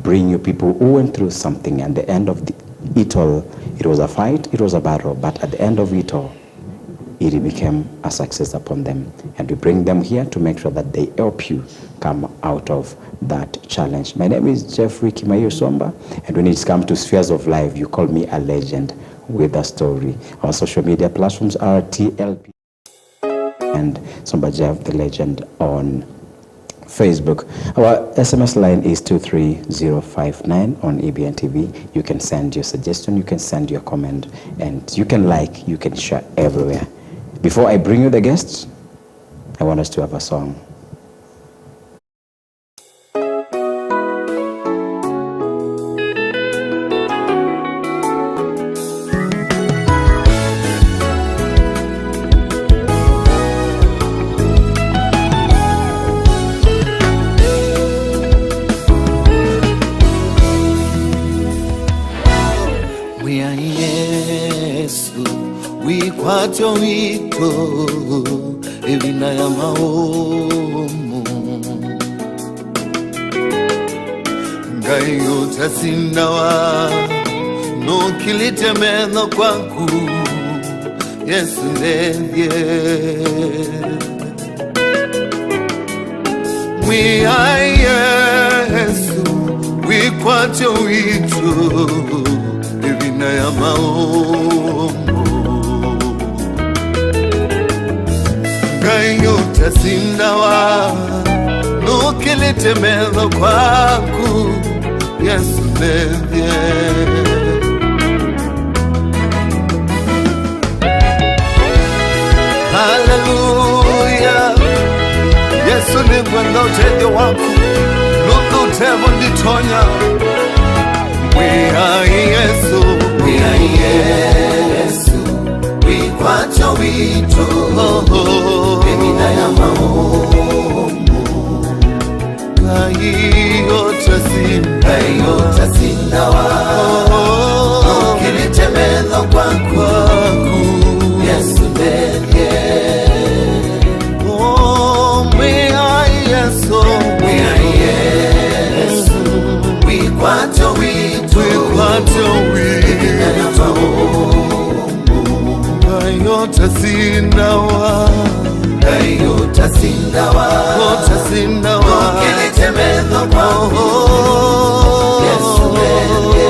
bring you people who went through something, and the end of it all, it was a fight, it was a battle, but at the end of it all, it became a success upon them. And we bring them here to make sure that they help you come out of that challenge. My name is Jeffrey Kimayo Somba, and when it's come to spheres of life, you call me a legend with a story. Our social media platforms are TLP and Somba Jeff the Legend on Facebook. Our SMS line is 23059 on ABN TV. You can send your suggestion, you can send your comment, and you can like, you can share everywhere. Before I bring you the guests, I want us to have a song. Wikwacho wito evina ya maomo ngayo tasindawa no kilitemeno kwangu Yesu ndendye mwiya Yesu wikwacho wito evina ya maomo ngayo tasindawa no kilitemeno kwangu Yesu ndendye Hallelujah Yesu ni mwendo tende waku Nundu tevo nditonya Mwiha Yesu Mwiha Yesu Wikwacho wito Emina ya maomo Kayo tasindawa Nukilitemeno kwangu Yesu ndendye Mwiha Yesu Mwiha Yesu Wikwacho wito Emina ya maomo Kayo tasindawa Nukilitemeno kwangu Yesu ndendye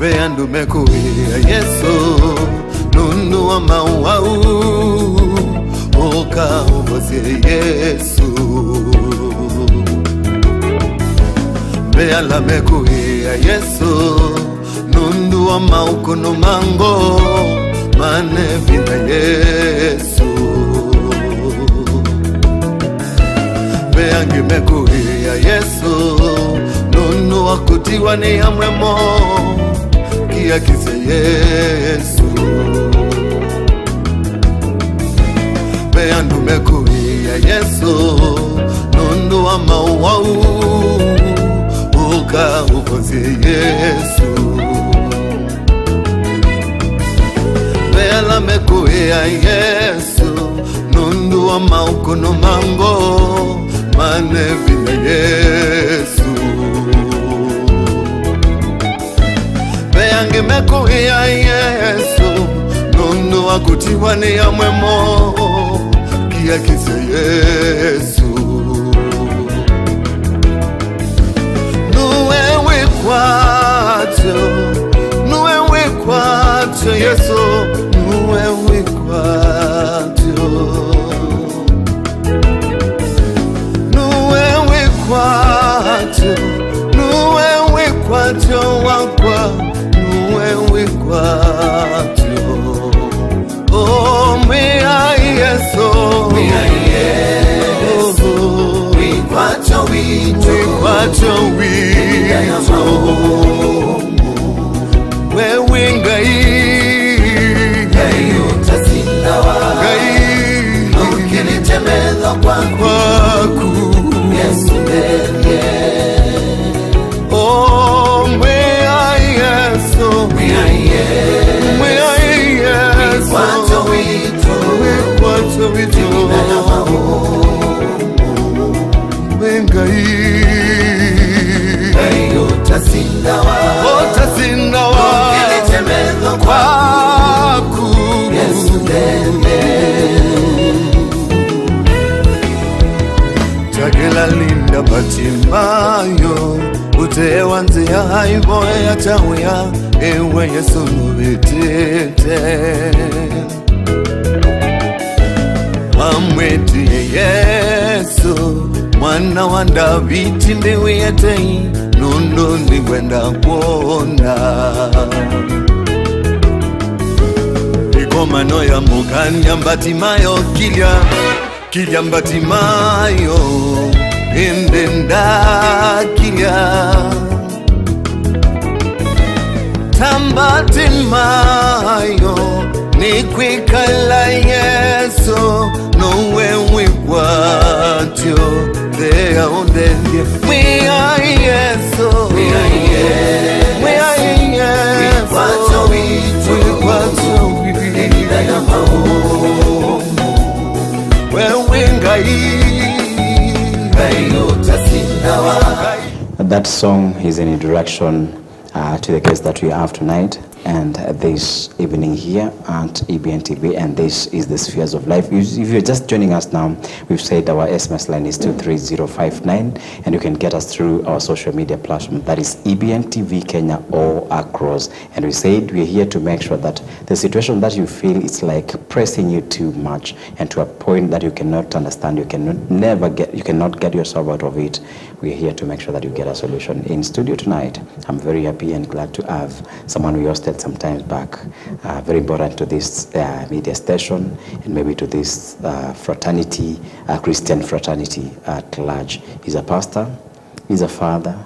Beyandu mekuya Yesu Nunu wa mauau Oka uvozie Yesu Beyala mekuya Yesu Nundu wa maukono mango Mane vina Yesu Beyangi mekuya Yesu Nunu wa kutiwa ni ya mwemo Kia kise Yesu Beyandu mekuya Yesu Nundu wa mauau Uka uvozie Yesu Beyala mekuya Yesu Nundu wa maukono mango Mane vina Yesu Beyangi mekuya Yesu Nundu wa kutiwa ni ya mwemo Kia kise Yesu Nuwe wikwacho Yesu Nuwe wikwacho wakwa Nuwe wikwacho Oh mwiha Yesu Mwiha Yesu Wikwacho wito Emina ya maomo Wewe Kayo tasindawa Nukilitemeno kwangu Yesu ndendye Oh mwiha Yesu Mwiha Yesu Wikwacho wito Emina ya maomo ngai Otasindawa kwaku Chagela linda Batimayo utewanze ya haibo ya chawea ewe Yesu nubitete Amweti Yesu mwana wa Davidi ndiwe yetei nundu ndiwenda kuona Ikomano ya muganya Batimayo kilya Batimayo indenda kilya Batimayo ni kwikala Yesu nowe wikwatyo Thea undendye Mwiya Yesu Wikwatyo Inda ya maomu Wewe ngai That song is an introduction to the guest that we have tonight and this evening here at EBN TV, and this is the Spheres of Life. If you're just joining us now, we've said our SMS line is 23059, and you can get us through our social media platform, that is EBN TV Kenya or across. And we said we're here to make sure that the situation that you feel is like pressing you too much and to a point that you cannot understand, you cannot get yourself out of it. We're here to make sure that you get a solution. In studio tonight, I'm very happy and glad to have someone we hosted some time back, very important to this media station and maybe to this fraternity, Christian fraternity at large. He's a pastor, he's a father,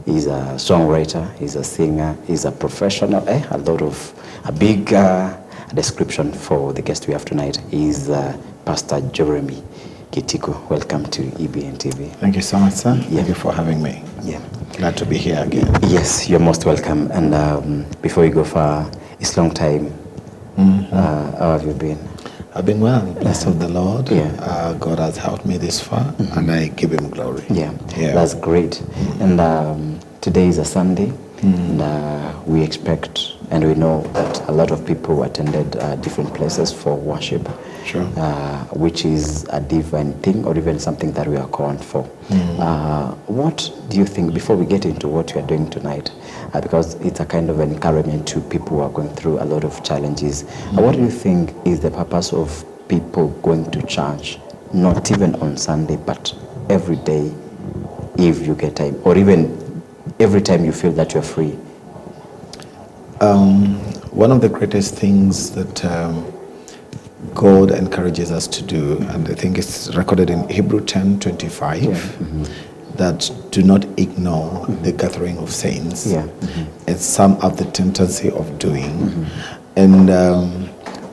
he's a songwriter, he's a singer, he's a professional, a big description for the guest we have tonight. He's Pastor Jeremy Kitiku. Welcome to EBN TV. Thank you so much, sir. Yeah. Thank you for having me. Yeah. Glad to be here again. Yes, you're most welcome. And before we go far, it's long time. How have you been? I've been well, blessed of the Lord. Yeah. God has helped me this far, and I give him glory. Yeah, that's great. And today is a Sunday, and we expect and we know that a lot of people attended different places for worship. Sure. Which is a divine thing or even something that we are called for. What do you think, before we get into what we are doing tonight, because it's a kind of encouragement to people who are going through a lot of challenges, what do you think is the purpose of people going to church, not even on Sunday, but every day if you get time, or even every time you feel that you're free? One of the greatest things that God encourages us to do, and I think it's recorded in Hebrew 10:25, that do not ignore the gathering of saints. And some have the tendency of doing. And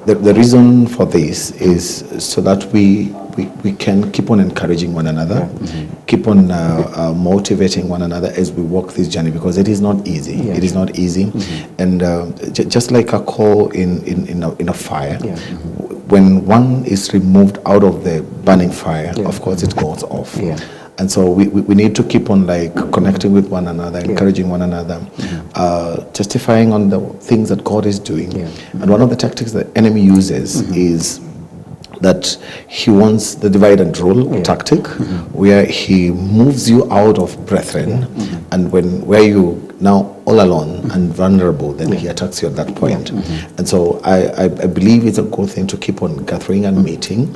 the reason for this is so that we can keep on encouraging one another, keep on motivating one another as we walk this journey, because it is not easy. It is not easy. And just like a coal in a fire, when one is removed out of the burning fire, of course it goes off. And so we need to keep on like connecting with one another, encouraging one another, testifying on the things that God is doing. And one of the tactics the enemy uses is that he wants the divide and rule tactic, where he moves you out of brethren, and where you now all alone and vulnerable, then he attacks you at that point. And so I believe it's a good thing to keep on gathering and meeting.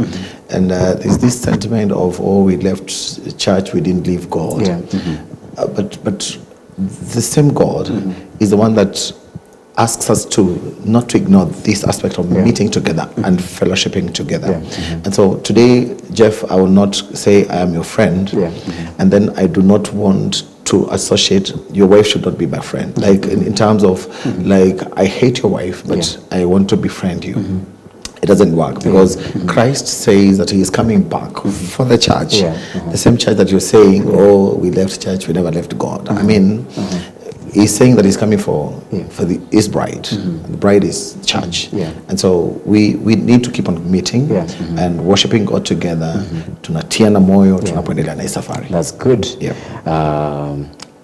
And there's this sentiment of, oh, we left church, we didn't leave God. But the same God is the one that asks us to not to ignore this aspect of meeting together and fellowshipping together. And so today, Jeff, I will not say I am your friend, and then I do not want to associate your wife should not be my friend. Like in terms of like I hate your wife, but I want to befriend you. It doesn't work, because Christ says that he is coming back for the church, the same church that you're saying, oh, we left church, we never left God. I mean, he's saying that he's coming for his bride. The bride is church. And so we need to keep on meeting and worshiping God together. Tunatiana moyo, tunapoendelea na hii safari. That's good.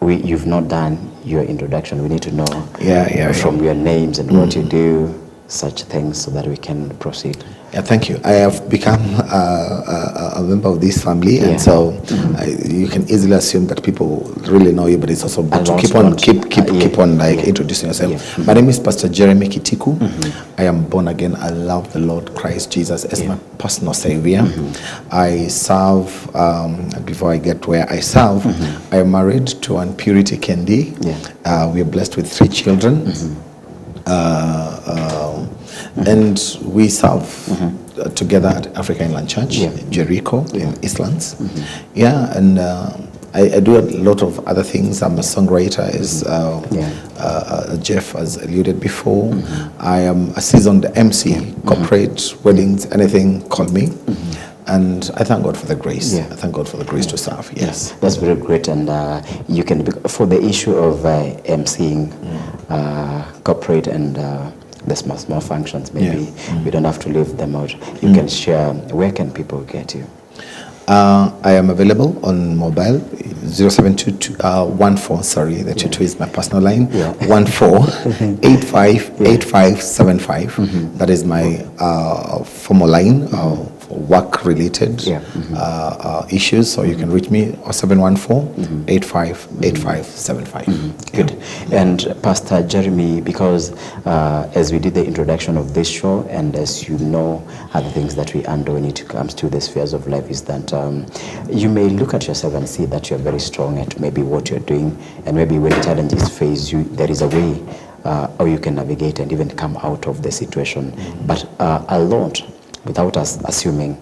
You've not done your introduction. We need to know from your names and what you do, such things, so that we can proceed. Yeah, thank you. I have become a member of this family, and so you can easily assume that people really know you. But it's also good to keep on introducing yourself. My name is Pastor Jeremy Kitiku. I am born again. I love the Lord Christ Jesus as my personal Savior. I serve. Before I get where I serve, I am married to an Purity Kendi. We are blessed with 3 children. And we serve together at Africa Inland Church, Jericho, in Eastlands. And I do a lot of other things. I'm a songwriter, as Jeff has alluded before. I am a seasoned MC, corporate, weddings, anything, call me. And I thank God for the grace. I thank God for the grace to serve. Yes, that's very great. And you can, for the issue of MCing, corporate and the small functions, maybe we don't have to leave them out. You can share, where can people get you? I am available on mobile, 0722 sorry, the 22 is my personal line, 14858575. That is my formal line, work-related issues, so you can reach me or 714-858575. Good. And Pastor Jeremy, because as we did the introduction of this show, and as you know, other things that we handle when it comes to the spheres of life is that you may look at yourself and see that you're very strong at maybe what you're doing, and maybe when challenges face you, there is a way or you can navigate and even come out of the situation. But a lot, without us assuming,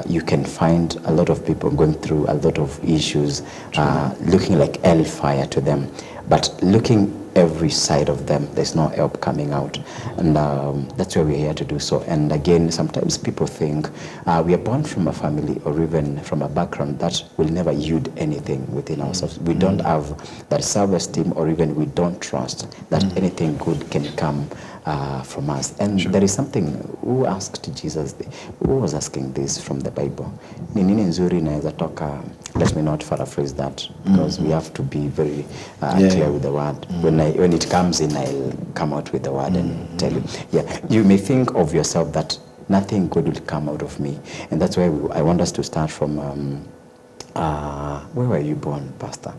you can find a lot of people going through a lot of issues, looking like hellfire to them, but looking every side of them, there's no help coming out. And that's why we're here to do so. And again, sometimes people think we are born from a family or even from a background that will never yield anything within ourselves. We don't have that self-esteem, or even we don't trust that anything good can come from us. And there is something, who asked Jesus, who was asking this from the Bible? Ni nini nzuri inaweza toka? Let me not paraphrase that, because we have to be very clear with the word. When it comes in, I'll come out with the word and tell you. You may think of yourself that nothing good will come out of me. And that's why I want us to start from, where were you born, Pastor?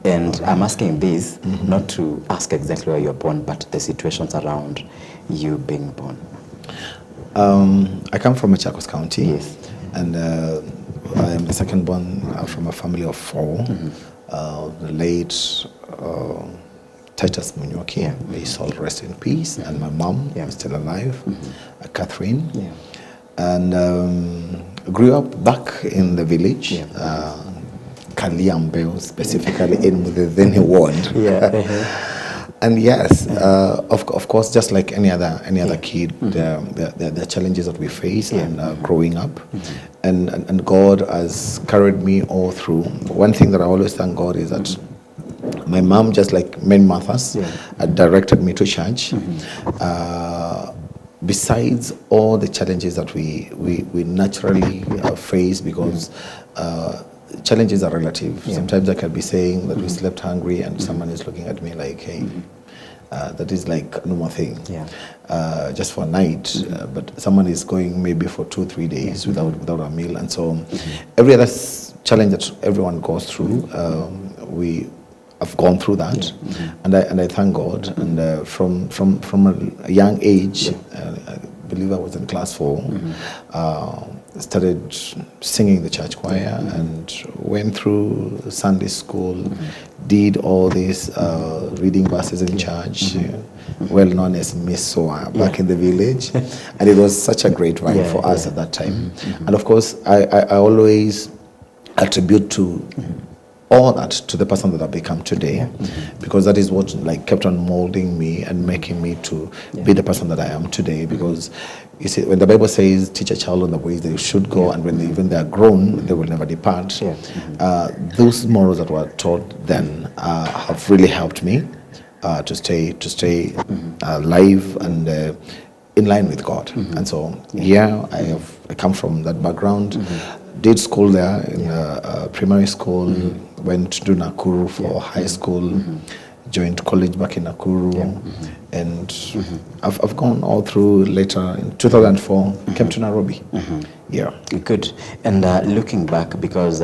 And I'm asking this not to ask exactly where you're born, but the situations around you being born. I come from Machakos County, and I am the second born from a family of 4. The late Titus Munyoki, may his soul rest in peace, and my mom is still alive, Catherine. And grew up back in the village. Kaliambeo, specifically in the ward. And yes, of course, just like any other kid, there are challenges that we face and growing up, and God has carried me all through. One thing that I always thank God is that my mom, just like many mothers, directed me to church. Besides all the challenges that we naturally face, because challenges are relative. Sometimes I can be saying that we slept hungry, and someone is looking at me like, hey, that is like a normal thing, just for a night. But someone is going maybe for 2-3 days without a meal. And so every other challenge that everyone goes through, we have gone through that. And I thank God. And from a young age, I believe I was in class 4, started singing the church choir and went through Sunday school, did all these reading verses in church, well known as Miss Soa back in the village. And it was such a great vibe for us at that time. And of course, I always attribute to all that to the person that I've become today, because that is what like kept on molding me and making me to be the person that I am today. Because you see, when the Bible says, "Teach a child on the ways they should go, and when even they are grown, they will never depart," those morals that were taught then have really helped me to stay alive and in line with God. And so, I come from that background. Did school there in primary school, went to Nakuru for high school, joined college back in Nakuru, and I've gone all through later. In 2004, came to Nairobi. Good. And looking back, because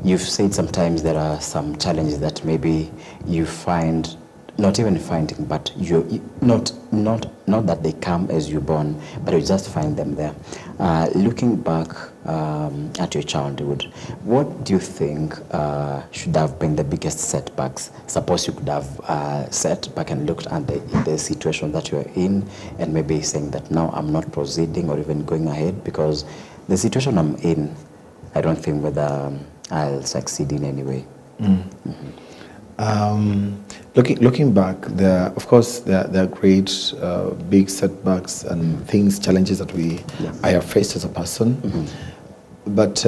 you've said sometimes there are some challenges that maybe you find, not even finding, but you not that they come as you're born, but you just find them there. Looking back at your childhood, what do you think should have been the biggest setbacks? Suppose you could have sat back and looked at the situation that you're in, and maybe saying that now I'm not proceeding or even going ahead because the situation I'm in, I don't think whether I'll succeed in any way. Looking back, of course there are great big setbacks and challenges that I have faced as a person. But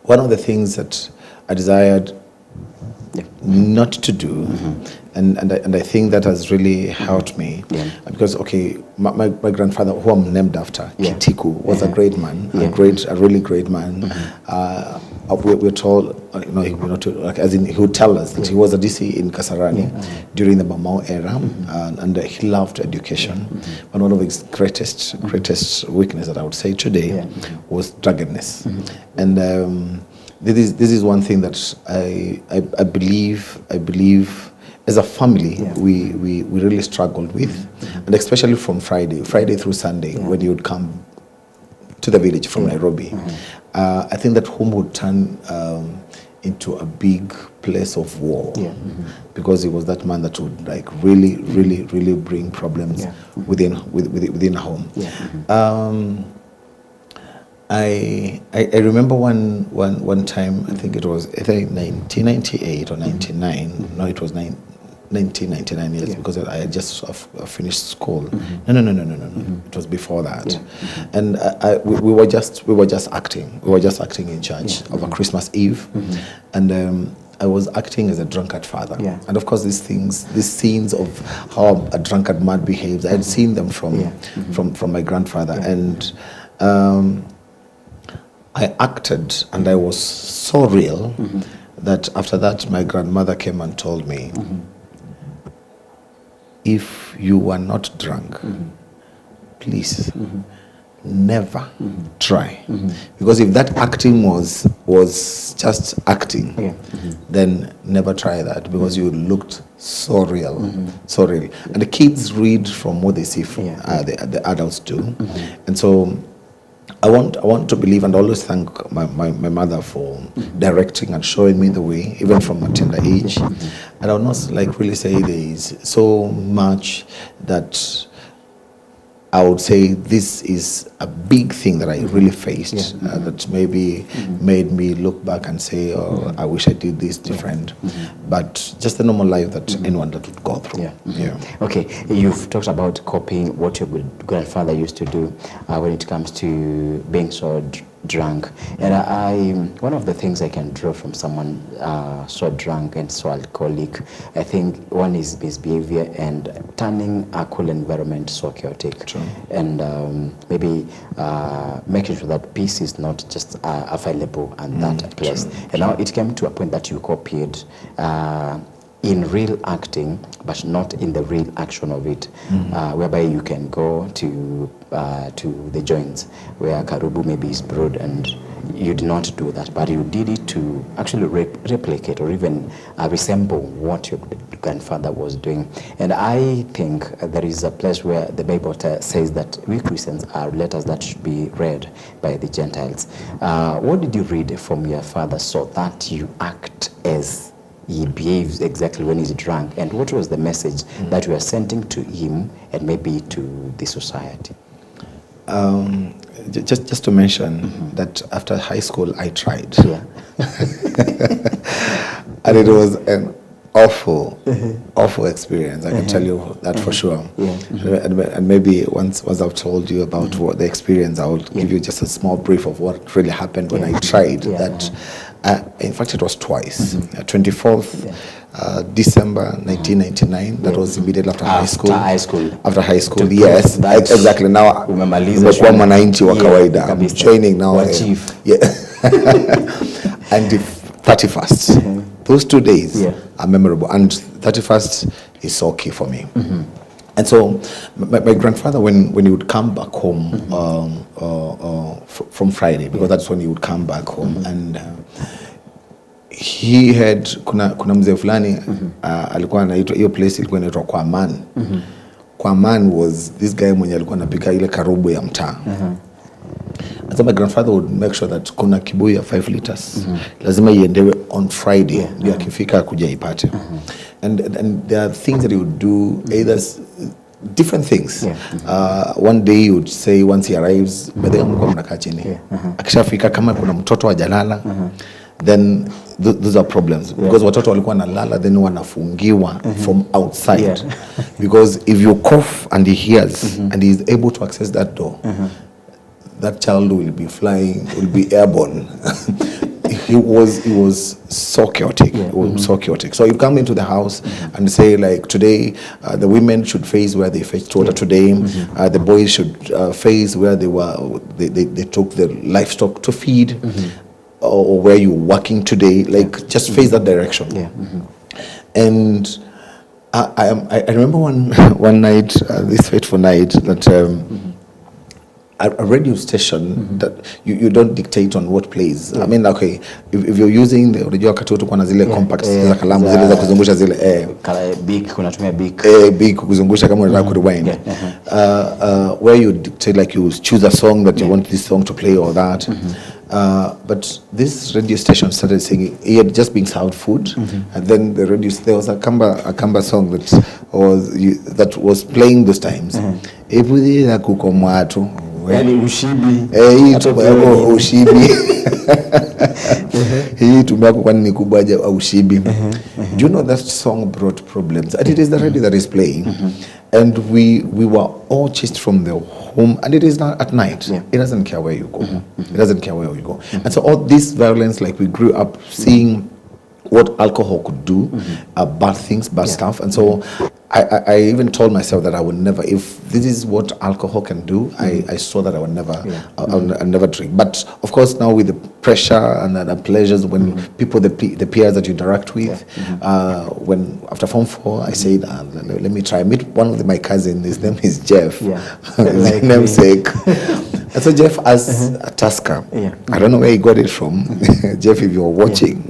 one of the things that I desired not to do, and I think that has really helped me, because my grandfather, who I'm named after, Kitiku, was a great man, a really great man. We're told, he would tell us that he was a DC in Kasarani during the Mamau era, and he loved education. But one of his greatest weakness that I would say today was drunkenness. And this is one thing that I believe as a family we really struggled with, and especially from Friday through Sunday, when you would come to the village from Nairobi. I think that home would turn into a big place of war, because he was that man that would really bring problems within a home. I remember one time, I think it was either 1998 or 99. No, it was 1999, yes, because I had just finished school. No. It was before that. And we were just acting. We were just acting in church over Christmas Eve, and I was acting as a drunkard father. And of course, these scenes of how a drunkard man behaves, I had seen them from my grandfather, and I acted, and I was so real that after that, my grandmother came and told me, if you are not drunk, please never try. Because if that acting was just acting, then never try that, because you looked so real, so real. And the kids read from what they see from the adults do. And so I want to believe and always thank my mother for directing and showing me the way, even from a tender age. And I would not really say there is so much that I would say this is a big thing that I really faced, that maybe made me look back and say, oh, I wish I did this different. But just the normal life that anyone that would go through. Okay, you've talked about copying what your grandfather used to do when it comes to being so drunk. And one of the things I can draw from someone so drunk and so alcoholic, I think one is misbehavior and turning a cool environment so chaotic. True. And maybe making sure that peace is not just available at that place. True. And now it came to a point that you copied in real acting, but not in the real action of it, whereby you can go to the joints where Karubu maybe is brewed, and you did not do that, but you did it to actually replicate or even resemble what your grandfather was doing. And I think there is a place where the Bible says that we Christians are letters that should be read by the Gentiles. What did you read from your father so that you act as he behaves exactly when he's drunk? And what was the message that you are sending to him and maybe to the society? Just to mention that after high school, I tried. And it was an awful experience. I can tell you that for sure. And maybe once I've told you about what the experience, I'll give you just a small brief of what really happened when I tried that. In fact, it was twice. 24th December 1999. That was immediately after high school. After high school, yes, exactly. Now umekuwa mwananchi wa kawaida. I'm training now. Yeah. And the 31st. Those 2 days are memorable, and 31st is okay for me. And so my grandfather, when he would come back home from Friday, because that's when he would come back home, and he had kuna mzee fulani alikuwa anaitwa, hiyo place ilikuwa inaitwa Kwaman. Kwaman was this guy mwenye alikuwa anapika ile karobo ya mtaa. And so my grandfather would make sure that kuna kibuyu ya 5 liters lazima iendewe on Friday ndio akifika kuja ipate. And there are things that he would do, either different things. One day he would say once he arrives, by the time mnakaa chini, akishafika kama kuna mtoto hajalala, then those are problems, because watoto walikuwa nalala, then wanafungiwa from outside, because if you cough and he hears and he is able to access that door, that child will be flying, will be airborne. It was so chaotic. It was so chaotic. So you come into the house and say, like, today the women should face where they fetched water today. The boys should face where they took the livestock to feed, or where you're working today. Like, just face that direction. And I remember one night, this fateful night, that a radio station that you don't dictate on what plays. I mean, okay, if you're using the radio katoto kwa zile compact za kalamu zile za kuzungusha zile big kunatumia big big kuzungusha kama unataka kurewind, where you dictate, like you choose a song that you want this song to play or that. But this radio station started singing. He had just been served food, and then there was a Kamba song that was playing those times. Ebudira kukomwatu. Yani ushibi. Ushibi. Hii tumako kwani ni kubwaje ushibi. Do you know that song brought problems? And it is the radio that is playing. And we were all chased from the home, and it is not at night. It doesn't care where you go. It doesn't care where you go. And so all this violence, like, we grew up seeing what alcohol could do, bad things, bad stuff. And so I even told myself that I would never, if this is what alcohol can do, I saw that I would never, I'll never drink. But of course, now with the pressure and the pleasures, when people, the peers that you interact with, when after Form 4, I said, let me try. I meet one of my cousins. His name is Jeff. His namesake. And so Jeff has a Tusker. I don't know where he got it from. Jeff, if you're watching.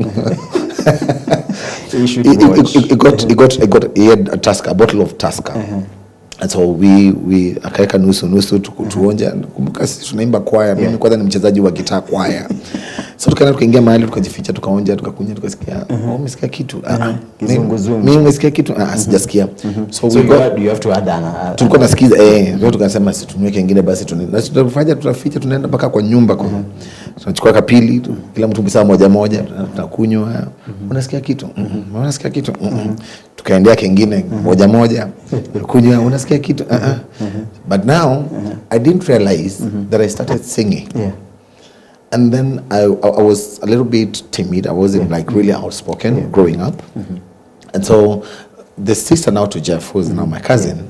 He had a Tusker, a bottle of Tusker. And so we akaeka nusu tuonja. Kumbuka sisi tunaimba kwaya. Mimi kwanza ni mchezaji wa gitaa kwaya. So tukaenda tukaingia mahali tukajificha, tukaonja, tukakunywa, tukasikia umesikia kitu? Mimi umesikia kitu? Sijasikia. So we got, you have to add tulikuwa nasikiza ndio tukasema sisi tunwe kingine basi tunafanya, tutaficha, tunaenda mpaka kwa nyumba kwa. Tunachukua kapili, kila mtu bisa moja tunakunywa. Unasikia kitu? Unasikia kitu? Tukaendea kingine moja kunywa, unasikia kitu? But now I didn't realize that I started singing. And then I was a little bit timid. I wasn't like really outspoken growing up. And so the sister now to Jeff, who is now my cousin,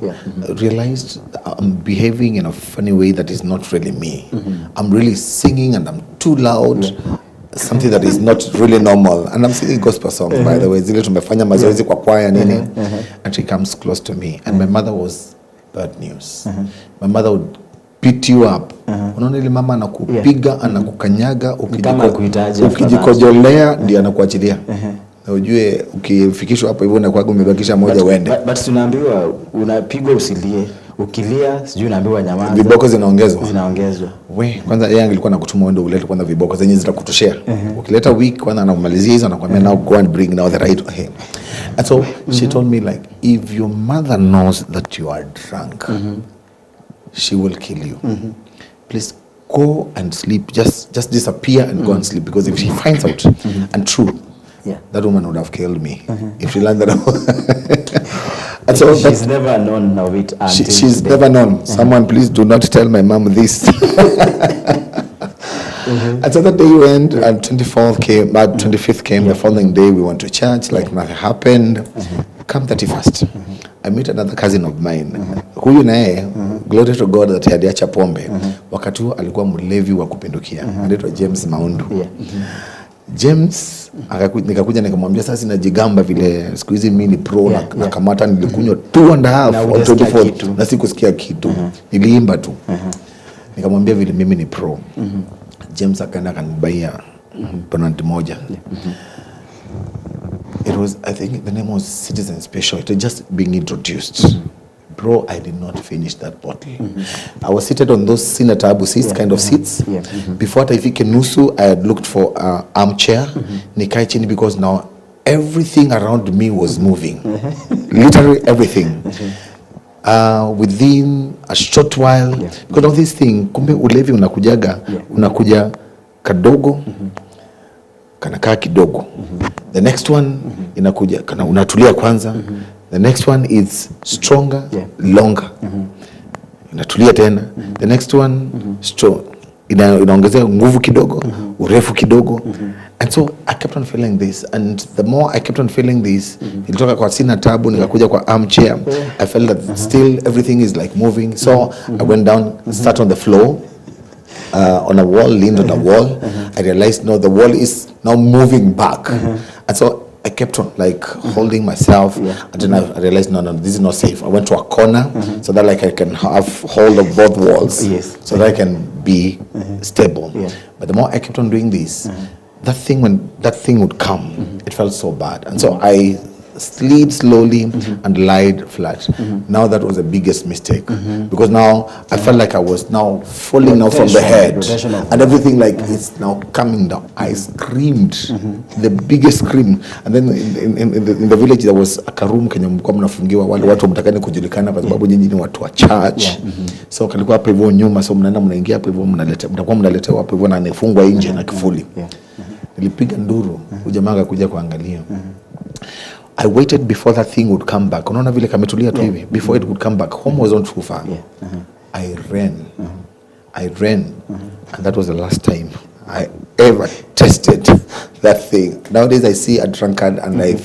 realized I'm behaving in a funny way that is not really me. I'm really singing and I'm too loud, something that is not really normal. And I'm singing gospel songs, by the way. Zile tumefanya mazoezi kwa kwaya nini. And she comes close to me. And my mother was bad news. My mother would beat you up. Unaona ile mama anakupiga, anakukanyaga, ukijikojolea ndio anakuachilia. Na ujue ukifikishwa hapo hivyo unakuwa umebakisha moja uende. But tunaambiwa unapigwa usilie. Ukilia sijui unaambiwa nyamaza. Viboko zinaongezwa. We, kwanza yeye angekuwa nakutumwa uende ulete kwanza viboko zenye zitakutoshea. Ukileta week kwanza anamalizia hizo anakuambia now go and bring now the right. And so she told me, like, if your mother knows that you are drunk, she will kill you. Please go and sleep, just disappear and go and sleep, because if she finds out, and true, that woman would have killed me if she learned that. And so she's never known of it until she's today. never known. Someone please do not tell my mom this. And so that day went, and 24th came, 25th came, the following day we went to church, like nothing happened. Come 31st, I meet another cousin of mine. Huyu naye, glory to God that hadiacha pombe. Wakati huo alikuwa mlevi wa kupindukia. Anaitwa James Maundu. James nikakuja nikamwambia sasa najigamba vile siku hizi mimi ni pro na kamata nilikunywa 2.5 or 24 na sikusikia kitu. Niliimba tu. Nikamwambia vile mimi ni pro. James akaenda akanibaia bonanti moja. It was, I think the name was Citizen Special. It was just being introduced. Bro, I did not finish that bottle. I was seated on those sinatabu seats, kind of seats. Before Taifike Nusu, I had looked for an armchair. Nikai chini, because now everything around me was moving. Literally everything. Within a short while, because of this thing, kumbe ulevi unakujaga, unakuja kadogo, kanakaa kidogo. The next one, inakuja, unatulia kwanza. The next one is stronger, longer. Inatulia tena. The next one, strong. Inaongezea nguvu kidogo, urefu kidogo. And so I kept on feeling this, and the more I kept on feeling this, ilitoka kwa sina tabu nikakuja kwa armchair. I felt that still everything is like moving. So I went down, sat on the floor, on a wall, leaned on a wall. I realized no, the wall is now moving back. And so I kept on like holding myself, and then I realized no, this is not safe. I went to a corner so that like I can have hold of both walls, so that I can be stable. But the more I kept on doing this, that thing, when that thing would come, it felt so bad. And so I slid slowly and lied flat. Now that was the biggest mistake, because now I felt like I was now falling now from the head, and everything like it's now coming down. I screamed, the biggest scream. And then in the village there was a karum Kenya mlikuwa mnafungiwa wale watu mtakani kujulikana kwa sababu nyinyi ni watu wa church. So kalikuwa hapo hivyo nyuma, so mnaenda mnaingia hapo hivyo mtakuwa mnaletewa hapo hivyo na anafungwa nje na kifuli. Nilipiga nduru, jamaa akakuja kuangalia. I waited before that thing would come back. Unaona vile kametulia tu hivi. Before it would come back. Home wasn't too far. I ran. And that was the last time I ever tested that thing. Nowadays I see a drunkard and I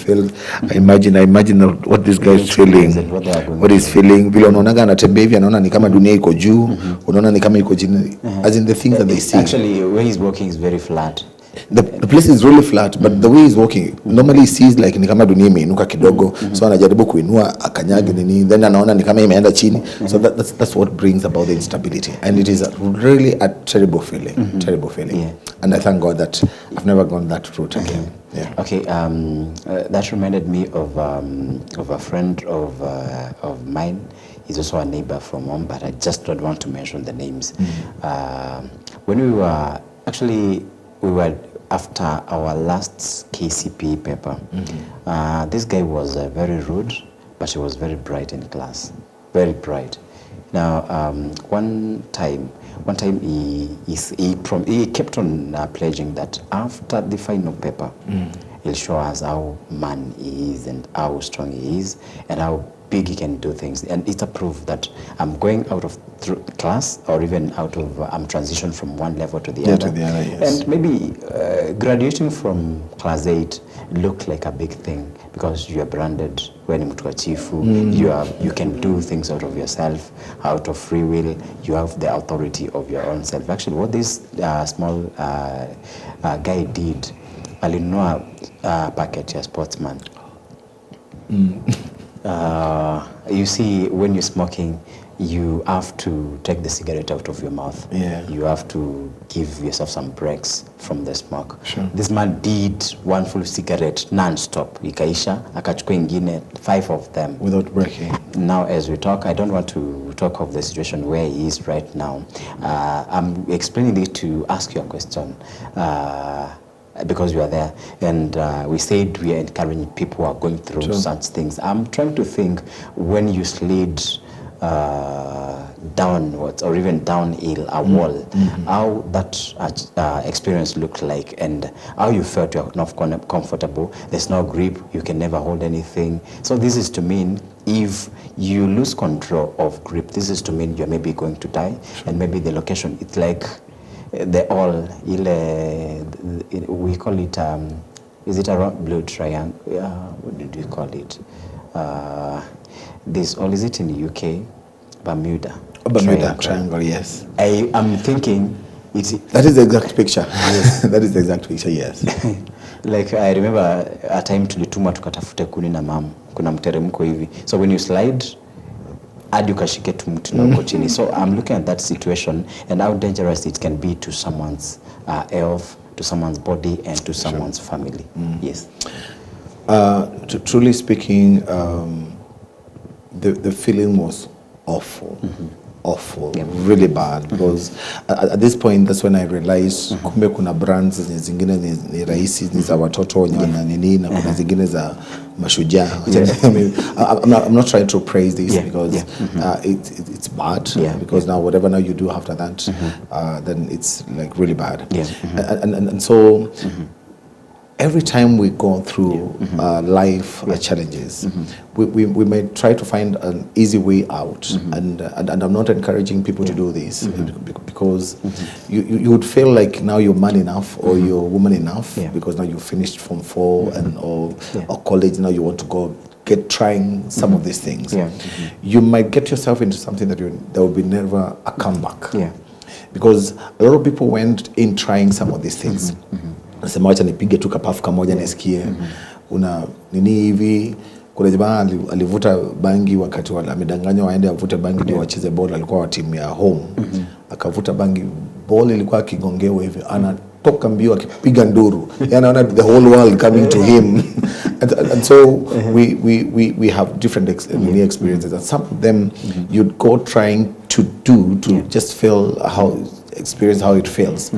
imagine what this guy is feeling. What he's feeling. Vile unaonaga anatembea hivi anaona ni kama dunia iko juu. Unaona ni kama iko chini. As in the things that they see. Actually, where he's walking is very flat. The place is really flat, but the way he's walking, normally he sees like ni kama dunia imeinuka kidogo, so anajaribu kuinua akanyage nini, then anaona ni kama imeenda chini. So that's what brings about the instability, and it is really a terrible feeling, And I thank God that I've never gone that route again. Okay, that reminded me of a friend of mine. He's also a neighbor from home, but I just don't want to mention the names. When we were after our last KCPE paper. This guy was very rude, but he was very bright in class, very bright. Now, one time he kept on pledging that after the final paper, he'll show us how man he is and how strong he is and how big he can do things. And it's a proof that I'm going out of class, or even out of I'm transitioning from one level to the other. And maybe graduating from class 8 looked like a big thing because you are branded when you can do things out of yourself, out of free will. You have the authority of your own self. Actually, what this small guy did, alinunua packet ya Sportsman. You see, when you're smoking, you have to take the cigarette out of your mouth. You have to give yourself some breaks from the smoke. This man did one full cigarette non-stop. Ikaisha, akachukua ingine, 5 of them. Without breaking. Now, as we talk, I don't want to talk of the situation where he is right now. I'm explaining this to ask you a question. Because you are there, and we said we are encouraging people who are going through such things. I'm trying to think, when you slid downwards or even downhill a wall, how that experience looked like and how you felt you're not comfortable. There's no grip, you can never hold anything. So this is to mean if you lose control of grip, this is to mean you're maybe going to die. And maybe the location, it's like the all, we call it, is it a round blue triangle? What did we call it? This, or is it in the UK? Bermuda. Bermuda triangle, yes. I'm thinking it's... That is the exact picture. Yes. That is the exact picture, yes. Like I remember a time tulituma tukatafute kuni na mama. Kuna mteremko hivi. So when you slide, hadi ukashike tu mtu na uko chini. So I'm looking at that situation and how dangerous it can be to someone's health, to someone's body, and to someone's family. Yes. Truly speaking, the feeling was awful. Awful, really bad, because at this point that's when I realized kumbe kuna brands zingine ni rahisi ni za watoto na nini na kuna zingine za mashujaa. I'm not trying to praise this because it's bad, because now whatever now you do after that then it's like really bad. And so every time we go through life challenges, we may try to find an easy way out, and I'm not encouraging people to do this because you would feel like now you're man enough or you're woman enough because now you finished Form 4 and or college, now you want to go get trying some of these things. You might get yourself into something that there will be never a comeback. Because a lot of people went in trying some of these things. Nasema wacha nipige tu kapafu kamoja nisikie. Una nini hivi, kuna jamaa alivuta bangi wakati amedanganywa waende avute bangi ndio wacheze ball, alikuwa wa timu ya home. Akavuta bangi, ball ilikuwa kigongewa hivi, anatoka mbio akipiga nduru. Yaani anaona the whole world coming to him. And so we have different experiences, and some of them you'd go trying to just feel experience how it feels,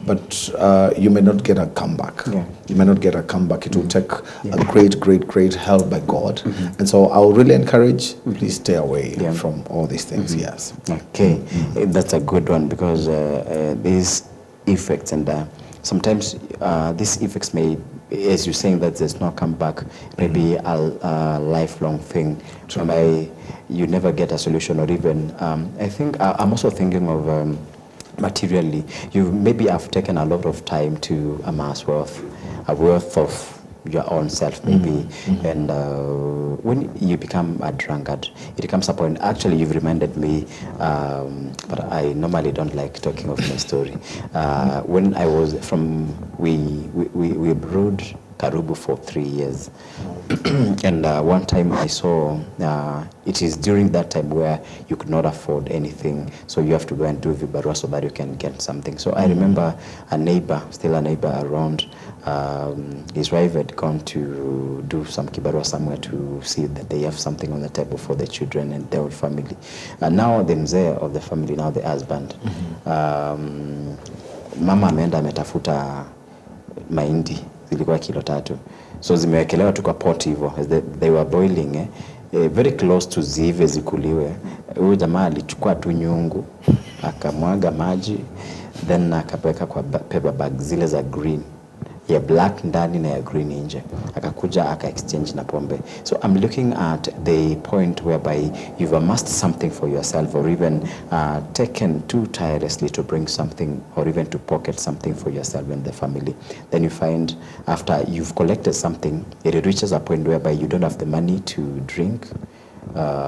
but you may not get a comeback. You may not get a comeback. It will take a great help by God. And so I would really encourage, please stay away from all these things. Yes. Okay, that's a good one, because these effects and sometimes these effects may, as you're saying that there's no comeback, maybe a lifelong thing. You never get a solution, or even I think I'm also thinking of materially, you maybe have taken a lot of time to amass a worth of your own self, maybe, and when you become a drunkard, it comes a point. Actually, you've reminded me, but I normally don't like talking of my story. When I was we brewed Karubu for 3 years, and one time I saw it is during that time where you could not afford anything, so you have to go and do vibarua so that you can get something. So I remember still a neighbor around, his wife had gone to do some kibarua somewhere to see that they have something on the table for the children and their family. And now the mzee of the family, now the husband, mama ameenda ametafuta mahindi, zilikuwa kilo 3, so zimewekelewa tu kwa pot hivyo, they were boiling very close to zive zikuliwe. Huyo jamaa alichukua tu nyungu akamwaga maji, then akapeka kwa paper bag zile za green, ya black ndani na ya green nje, akakuja aka-exchange na pombe. So I'm looking at the point whereby you've amassed something for yourself, or even taken too tirelessly to bring something, or even to pocket something for yourself and the family. Then you find after you've collected something, it reaches a point whereby you don't have the money to drink.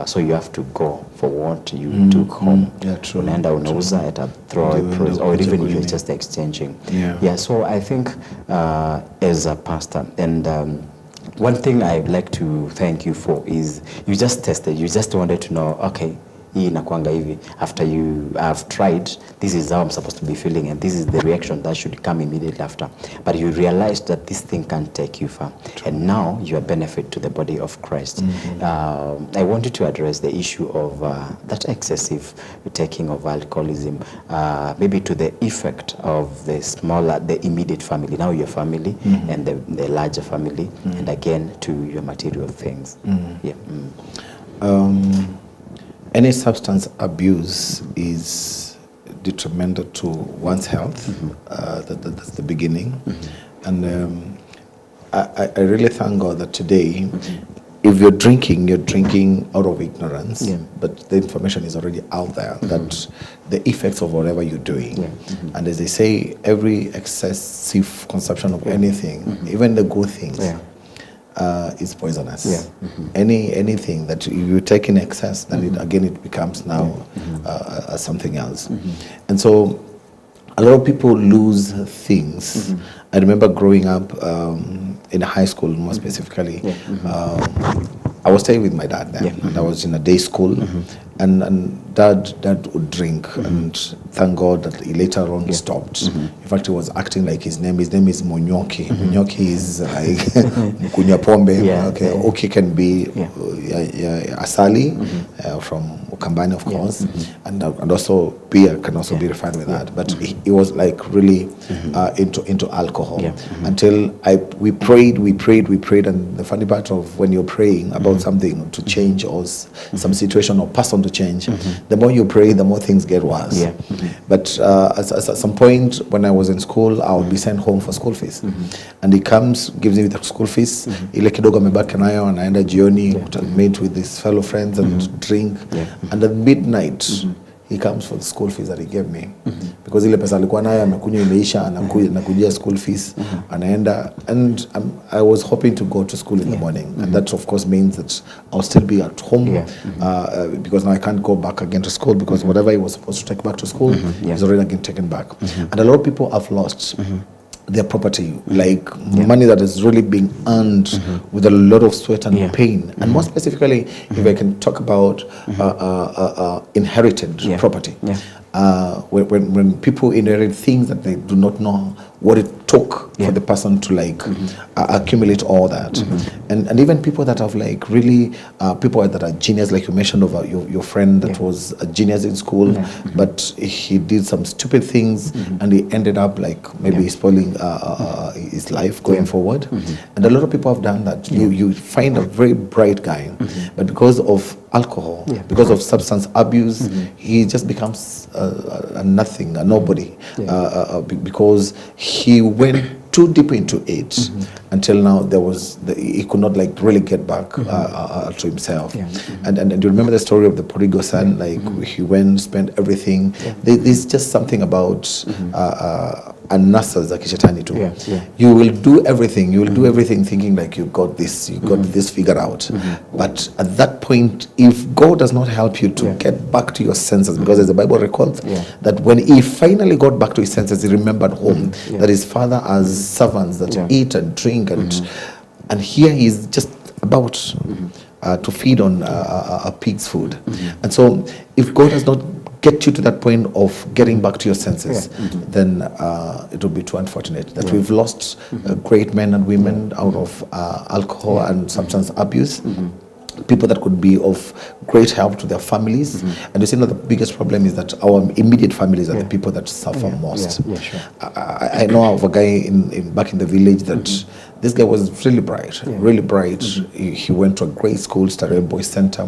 So you have to go for what you took home. Unaenda unauza at a throwaway price, or even if you're just exchanging. So I think as a pastor, and one thing I'd like to thank you for is you just tested, you just wanted to know, okay, hii inakuanga hivi, after you have tried, this is how I'm supposed to be feeling, and this is the reaction that should come immediately after. But you realized that this thing can't take you far, and now you are benefit to the body of Christ. I wanted to address the issue of that excessive taking of alcoholism, maybe to the effect of the immediate family, now your family, and the larger family, and again to your material things. any substance abuse is detrimental to one's health. That's the beginning. And I really thank God that today, if you're drinking out of ignorance, but the information is already out there that the effects of whatever you're doing. And as they say, every excessive consumption of anything, even the good things, is poisonous. Anything that you take in excess, then it becomes now something else. And so a lot of people lose things. I remember growing up in high school, more specifically. I was staying with my dad then, and I was in a day school, and dad would drink, and thank God that he later on stopped. In fact, he was acting like his name is Monyoki. Monyoki is like Kunya Pombe. Okay, can be asali from Ukambani, of course, and also beer can also be refined with that. But he was like really into alcohol until we prayed, and the funny part of when you're praying about something to change or some situation or person to change, the more you pray, the more things get worse. But at some point when I was in school, I would be sent home for school fees, and he comes, gives me the school fees, ile kidogo amebaki nayo, anaenda jioni meet with his fellow friends and drink, and at midnight he comes for the school fees that he gave me, because ile pesa alikuwa nayo amekunywa imeisha, anakujia school fees, anaenda, and I was hoping to go to school in the morning, and that of course means that I'll still be at home, because now I can't go back again to school, because whatever he was supposed to take back to school is already again taken back. And a lot of people have lost their property, like money that is really being earned with a lot of sweat and pain. And more specifically, if I can talk about inherited property. When people inherit things that they do not know what it took for the person to like accumulate all that, and even people that have like really people that are genius, like you mentioned of your friend that was a genius in school, but he did some stupid things and he ended up like maybe spoiling his life going forward. And a lot of people have done that. You find a very bright guy, but because of alcohol, because of substance abuse, he just becomes a nothing, a nobody, because he went too deep into it until now he could not like really get back to himself. And do you remember the story of the prodigal son? Like he went, spent everything. There's just something about anasa za kishetani too. You will do everything. You will do everything thinking like you got this figured out. But at that point, if God does not help you to get back to your senses, because as the Bible records that when he finally got back to his senses, he remembered home, that his father has servants that eat and drink, and here he's just about to feed on a pig's food. And so if God does not get you to that point of getting back to your senses, then it will be too unfortunate that we've lost great men and women out of alcohol and substance abuse. People that could be of great help to their families. And you see, the biggest problem is that our immediate families are the people that suffer most. I know of a guy back in the village that this guy was really bright, really bright. He went to a great school, started boys center,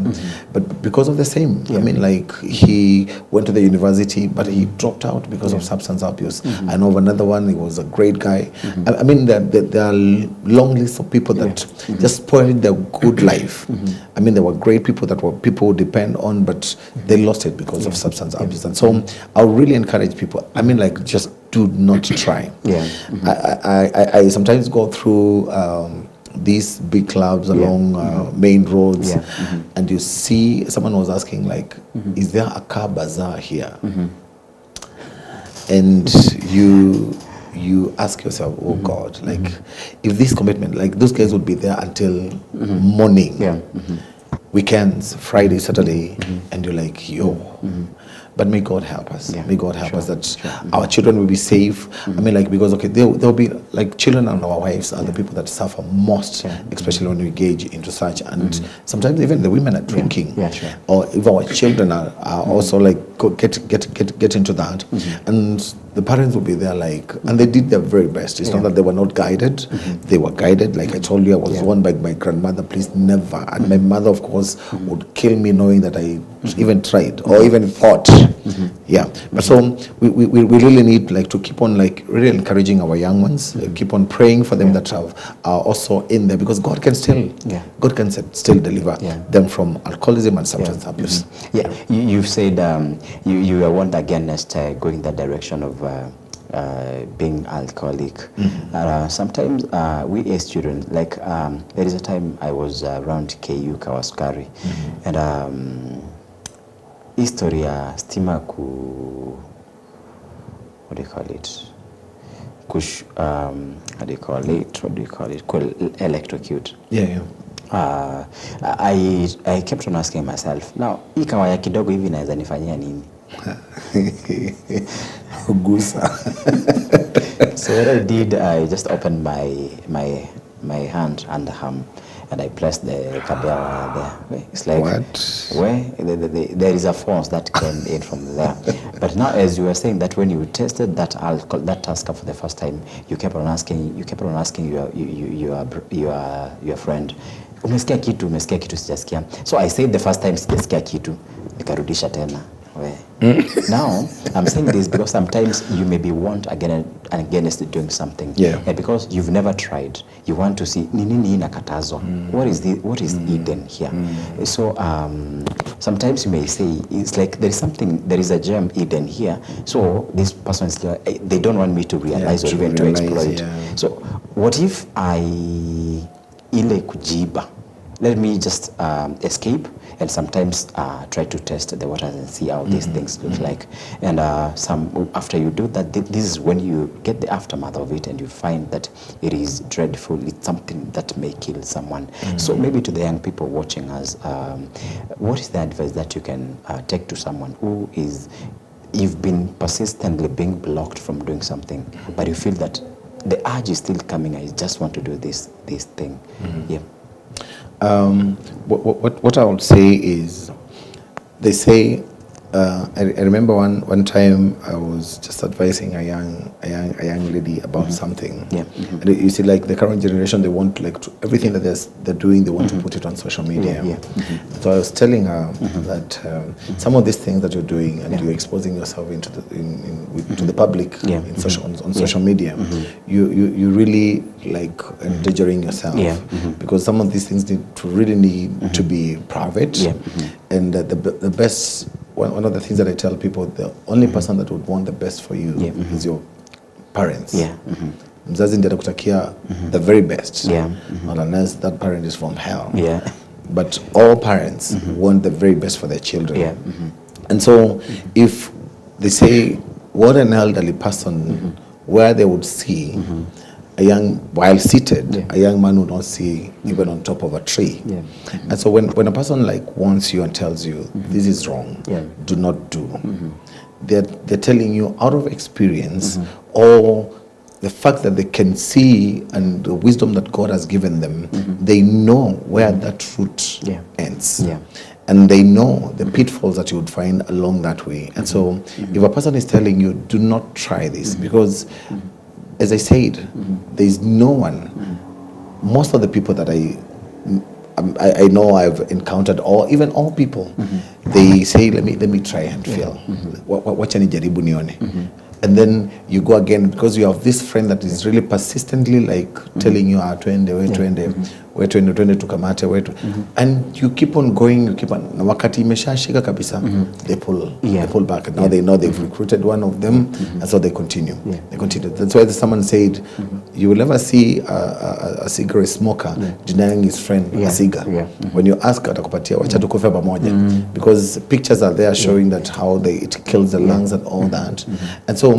but because of the same, I mean, like he went to the university, but he dropped out because of substance abuse. I know of another one. He was a great guy. I mean, there are long lists of people that just spoiled their good life. I mean, there were great people that were people depend on, but they lost it because of substance abuse. And so I would really encourage people. I mean, like, just do not try. I sometimes go through these big clubs along main roads, and you see someone was asking like, is there a car bazaar here? And you ask yourself, oh God, like if this commitment, like those guys would be there until morning, weekends, Friday, Saturday, and you're like, yo. But may God help us. May God help us that our children will be safe. I mean, like, because, okay, there'll be, like, children and our wives are the people that suffer most, especially when we engage into such. And sometimes even the women are drinking. Or if our children are also, like, get into that. And the parents will be there like, and they did their very best. It's not that they were not guided. They were guided. Like I told you, I was warned by my grandmother, please never. And my mother, of course, would kill me knowing that I even tried or even thought. Yeah. But so we really need like to keep on like really encouraging our young ones, keep on praying for them that are also in there, because God can still, God can still deliver them from alcoholism and substance abuse. Yeah, you've said you are warned against going that direction of being alcoholic. Sometimes we as children, like there is a time I was around KU Kawaskari, and historia stima what do you call it? How do you call it? What do you call it? Electrocute. I kept on asking myself, now hii kawa ya kidogo hivi naweza nifanyia nini? So what I did, I just opened my hand and and I pressed the kabewa there. It's like, there is a force that came in from there. But now, as you were saying, that when you tested that alcohol, that tasker for the first time, you kept on asking your friend, umesikia kitu sijasikia. So I said the first time sijasikia kitu, nikarudisha tena. Now I'm saying this because sometimes you may be warned against doing something, because you've never tried. You want to see nini nakatazo. What is hidden here? So sometimes you may say it's like there is a gem hidden here. So this person is they don't want me to realize or even to exploit. So what if I ile kujiba? Let me just escape and sometimes try to test the waters and see how these things look like. And after you do that, this is when you get the aftermath of it and you find that it is dreadful. It's something that may kill someone. So maybe to the young people watching us, what is the advice that you can take to someone who is, you've been persistently being blocked from doing something, but you feel that the urge is still coming, I just want to do this thing. What I would say is, they say, I remember one time I was just advising a young lady about something. And you see, like the current generation, they want like everything that they're doing, they want to put it on social media. So I was telling her that some of these things that you're doing and you're exposing yourself to the public on social media, you really like endangering yourself, because some of these things need to be private, and the best. One of the things that I tell people, the only person that would want the best for you is your parents. Mzazi ndiye anakutakia the very best, not unless that parent is from hell. But all parents want the very best for their children. And so if they say, what an elderly person, where they would see while seated, a young man would not see even on top of a tree. And so when a person like wants you and tells you this is wrong, do not do, they're telling you out of experience or the fact that they can see and the wisdom that God has given them, they know where that route ends. And they know the pitfalls that you would find along that way. And so if a person is telling you, do not try this, because as I said, there is no one. Most of the people that I know I've encountered, or even all people, they say, let me try and feel. Wachani jaribu nione. And then you go again, because you have this friend that is really persistently like telling you, twende tukamate wetu, and you keep on going, you keep on, na wakati imeshashika kabisa, they pull back. Now they know they've recruited one of them, and so they continue. That's why someone said, you will never see a cigarette smoker denying his friend a cigar. When you ask, atakupatia wacha tukufe pamoja, because pictures are there showing that how it kills the lungs and all that. And so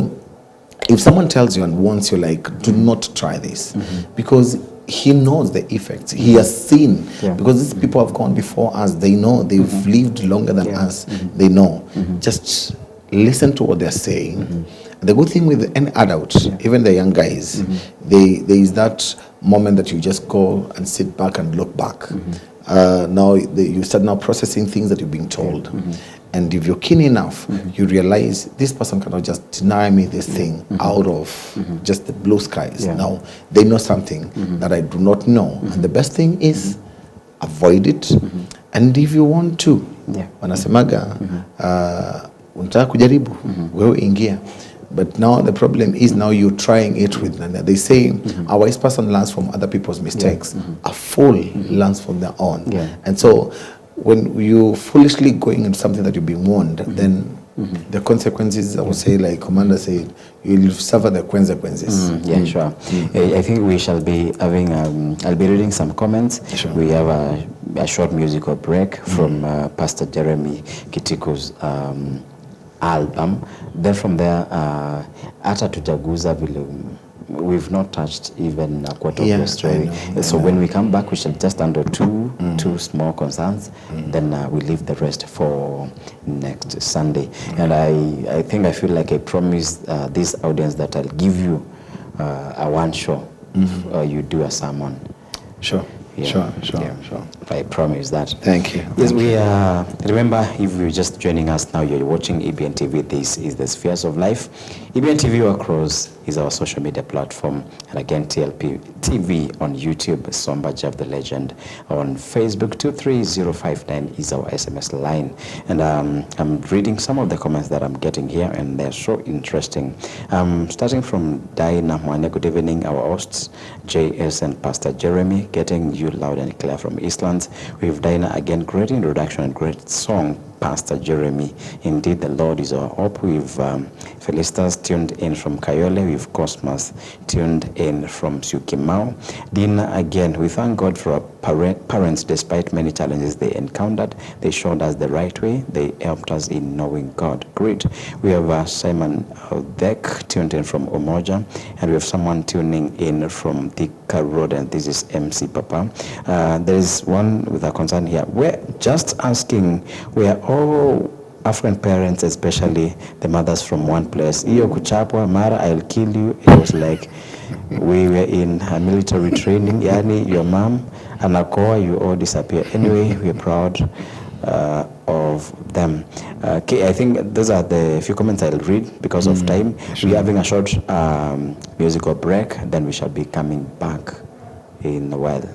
if someone tells you and warns you, like, do not try this, because he knows the effects. He has seen, because these people have gone before us. They know, they've lived longer than us. They know. Just listen to what they're saying. The good thing with any adult, even the young guys, there is that moment that you just go and sit back and look back. Now you start now processing things that you're being told. And if you're keen enough, you realize this person cannot just deny me this thing out of just the blue skies. Yeah. Now, they know something that I do not know. And the best thing is avoid it. And if you want to, wanasemaga, unataka kujaribu, wewe ingia. But now the problem is now you're trying it with them. They say a wise person learns from other people's mistakes. A fool learns from their own. And so when you foolishly going into something that you're being warned, then the consequences, I would say, like Commander said, you'll suffer the consequences. Yeah, sure. I think we shall be having, I'll be reading some comments. Sure. We have a short musical break from Pastor Jeremy Kitiku's album. Then from there, hata tujaguza vile, we've not touched even a quarter of your story. So when we come back, we shall just handle two small concerns. Then we leave the rest for next Sunday. And I think I feel like I promised this audience that I'll give you a one show. You do a sermon. Sure. Yeah. Sure. I promise that. Thank you. Yes, we remember, if you're just joining us now, you're watching EBN TV. This is the Spheres of Life. EBN TV across is our social media platform, and again TLP TV on YouTube, Somba Jeff the Legend. On Facebook, 23059 is our SMS line. And I'm reading some of the comments that I'm getting here, and they're so interesting. Starting from Diana Mwane, good evening, our hosts, JS and Pastor Jeremy, getting you loud and clear from Eastlands. We have Diana again, great introduction and great song, Pastor Jeremy. Indeed, the Lord is our hope. We've Felicitas tuned in from Kayole. We've Cosmas tuned in from Syukimau. Dina again, we thank God for our parents. Despite many challenges they encountered, they showed us the right way. They helped us in knowing God. Great. We have Simon Dek tuned in from Umoja, and we have someone tuning in from Thika Road, and this is MC Papa. There is one with a concern here. We're just asking, we are all African parents, especially the mothers from one place. Iyo kuchapwa, Mara, I'll kill you. It was like we were in a military training. Yani, your mom, anakoa, you all disappear. Anyway, we're proud of them. Okay, I think those are the few comments I'll read because of time. Sure. We're having a short musical break, then we shall be coming back in a while.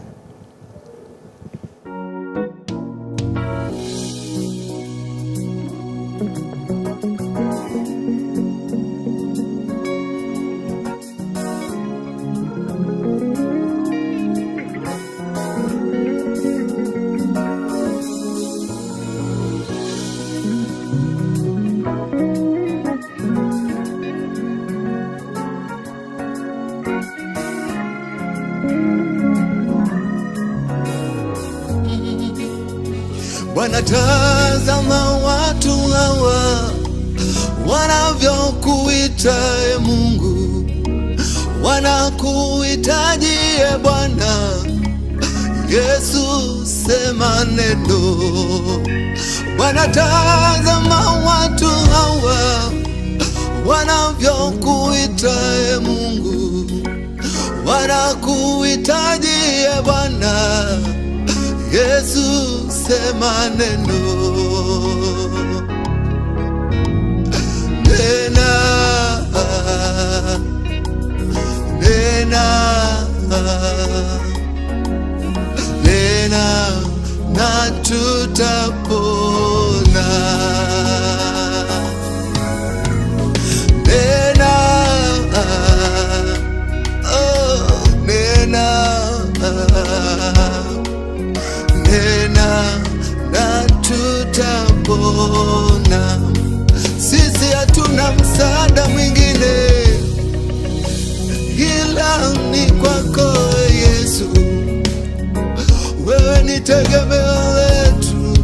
Wanatazama watu hawa wanavyokuita Mungu, wanakuhitaji Bwana Yesu, sema neno. Wanatazama watu hawa wanavyokuita Mungu, wanakuhitaji Bwana Yesu, sema neno. Nena, nena, nena, na tutapona. Nena, oh, nena, nena, na tutapona. Sisi hatuna msaada mwingine ila ni kwako Yesu. Wewe ni tegemeo letu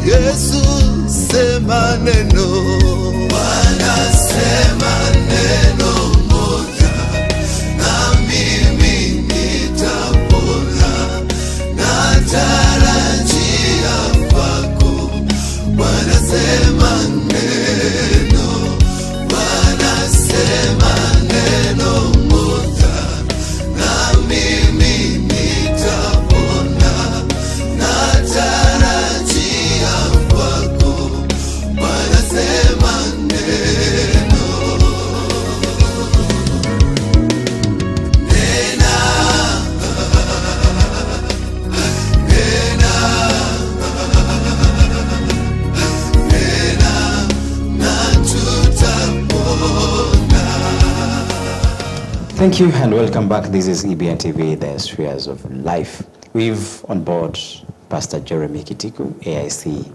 Yesu, sema neno. Bwana, sema neno moja na mimi nitapona. Natarajia kwako Bwana, sema neno. Bwana, sema neno moja na mimi nitapona. Thank you and welcome back. This is EBN TV, the Spheres of Life. We've on board Pastor Jeremy Kitiku, AIC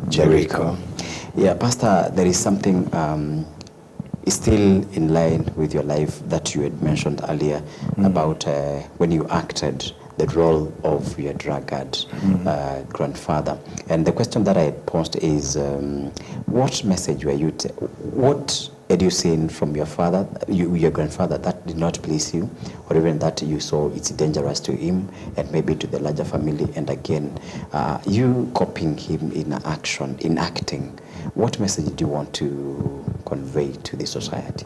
Jericho. Yeah, Pastor, there is something still in line with your life that you had mentioned earlier about when you acted the role of your drunkard grandfather. And the question that I had posed is, what message were you, what had you seen from your father, your grandfather, that did not please you, or even that you saw it's dangerous to him and maybe to the larger family, and again, you copying him in action, in acting, what message do you want to convey to the society?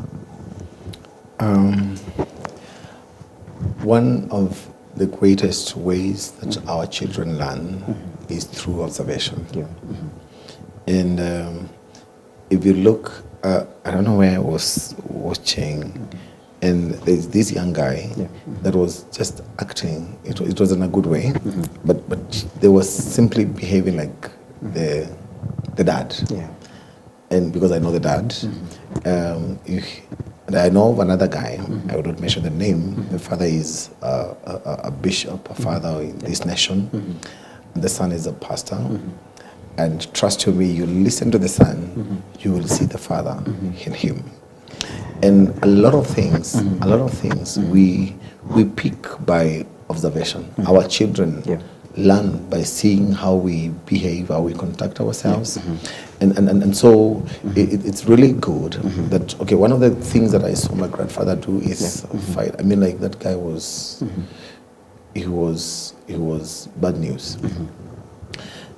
One of the greatest ways that our children learn is through observation. Yeah. And if you look, I don't know where I was watching, and there's this young guy that was just acting. It wasn't a good way, but they was simply behaving like the dad. Yeah. And because I know the dad, and I know of another guy, I would not mention the name. The father is a bishop, a father in this nation. The son is a pastor. And trust you me, you listen to the son, you will see the father in him. And a lot of things, we pick by observation. Our children learn by seeing how we behave, how we conduct ourselves. And so it's really good that, okay, one of the things that I saw my grandfather do is fight. I mean, like, that guy was, he was bad news.